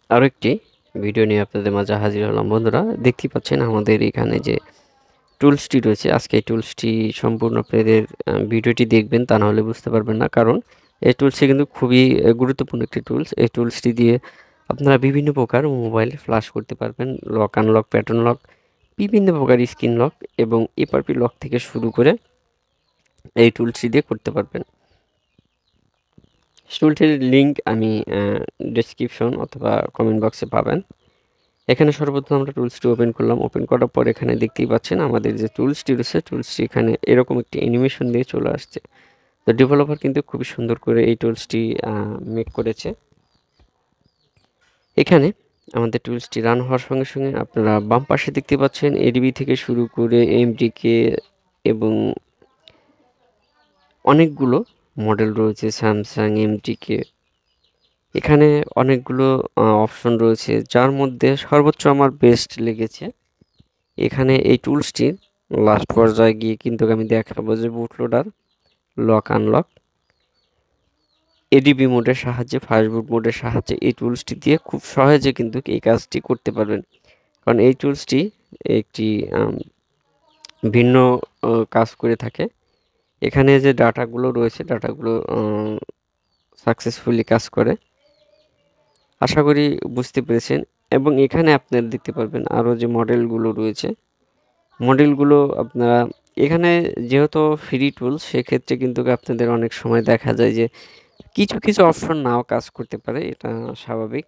আরও একটি ভিডিও নিয়ে আপনাদের মাঝে হাজির হলাম। বন্ধুরা, দেখতেই পাচ্ছেন আমাদের এখানে যে টুলসটি রয়েছে, আজকে এই টুলসটি সম্পূর্ণ আপনাদের ভিডিওটি দেখবেন, তা নাহলে বুঝতে পারবেন না। কারণ এই টুলসটি কিন্তু খুবই গুরুত্বপূর্ণ একটি টুলস। এই টুলসটি দিয়ে আপনারা বিভিন্ন প্রকার মোবাইল ফ্ল্যাশ করতে পারবেন। লক, আনলক, প্যাটার্ন লক, বিভিন্ন প্রকার স্ক্রিন লক এবং এপারপি লক থেকে শুরু করে এই টুলসটি দিয়ে করতে পারবেন। টুলটির লিঙ্ক আমি ডেসক্রিপশন অথবা কমেন্ট বক্সে পাবেন। এখানে সর্বপ্রথম আমরা টুলসটি ওপেন করলাম। ওপেন করার পর এখানে দেখতেই পাচ্ছেন আমাদের যে টুলসটি রয়েছে, টুলসটি এখানে এরকম একটি অ্যানিমেশন দিয়ে চলে আসছে। তো ডেভেলপার কিন্তু খুবই সুন্দর করে এই টুলসটি মেক করেছে। এখানে আমাদের টুলসটি রান হওয়ার সঙ্গে সঙ্গে আপনারা বাম পাশে দেখতে পাচ্ছেন এডিবি থেকে শুরু করে এমডিকে এবং অনেকগুলো মডেল রয়েছে, স্যামসাং, এমডিকে। এখানে অনেকগুলো অপশন রয়েছে, যার মধ্যে সর্বোচ্চ আমার বেস্ট লেগেছে এখানে এই টুলসটির লাস্ট পর্যায়ে গিয়ে কিন্তু আমি দেখাবো যে বুট লোডার, লক, আনলক এডিবি মোডের সাহায্যে, ফাস্ট বুট মোডের সাহায্যে এই টুলসটি দিয়ে খুব সহজে কিন্তু এই কাজটি করতে পারবেন। কারণ এই টুলসটি একটি ভিন্ন কাজ করে থাকে। এখানে যে ডাটাগুলো রয়েছে, ডাটাগুলো সাকসেসফুলি কাজ করে। আশা করি বুঝতে পেরেছেন। এবং এখানে আপনারা দেখতে পারবেন আরও যে মডেলগুলো রয়েছে, মডেলগুলো আপনারা এখানে যেহেতু ফ্রি টুলস, সেক্ষেত্রে কিন্তু আপনাদের অনেক সময় দেখা যায় যে কিছু কিছু অপশন নাও কাজ করতে পারে, এটা স্বাভাবিক।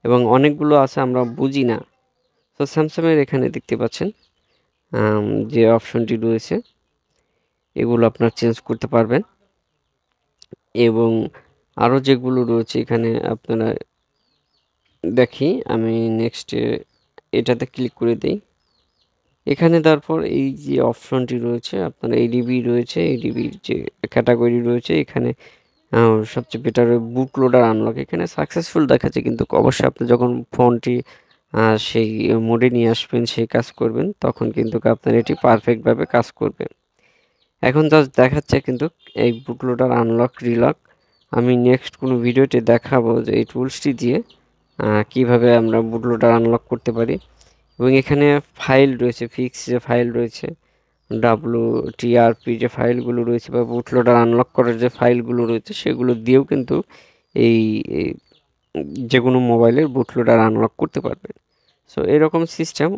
এবং অনেকগুলো আছে আমরা বুঝি না। তো স্যামসাংয়ের এখানে দেখতে পাচ্ছেন যে অপশনটি রয়েছে, এগুলো আপনার চেঞ্জ করতে পারবেন। এবং আরও যেগুলো রয়েছে এখানে আপনারা দেখি, আমি নেক্সটে এটাতে ক্লিক করে দিই। এখানে তারপর এই যে অপশনটি রয়েছে, আপনার এডিবি রয়েছে, এডিবির যে ক্যাটাগরি রয়েছে, এখানে সবচেয়ে বেটার বুট লোডার আনলক এখানে সাকসেসফুল দেখাচ্ছে, কিন্তু অবশ্যই আপনি যখন ফোনটি সেই মোডে নিয়ে আসবেন, সেই কাজ করবেন, তখন কিন্তু আপনার এটি পারফেক্টভাবে কাজ করবে। এখন জাস্ট দেখাচ্ছে কিন্তু এই বুট লোডার আনলক, রিলক। আমি নেক্সট কোনো ভিডিওতে দেখাবো যে এই টুলসটি দিয়ে কিভাবে আমরা বুট লোডার আনলক করতে পারি। এবং এখানে ফাইল রয়েছে, ফিক্স যে ফাইল রয়েছে, WTRP যে ফাইলগুলো রয়েছে বা বুট লোডার আনলক করার যে ফাইলগুলো রয়েছে, সেগুলো দিয়েও কিন্তু এই যে কোনো মোবাইলের বুট লোডার আনলক করতে পারবেন। সো এরকম সিস্টেম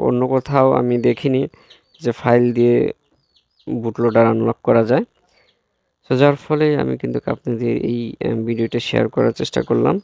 অন্য কোথাও আমি দেখিনি যে ফাইল দিয়ে বুট লোডার আনলক করা যায়। সো যার ফলে আমি কিন্তু আপনাদের এই ভিডিওটা শেয়ার করার চেষ্টা করলাম।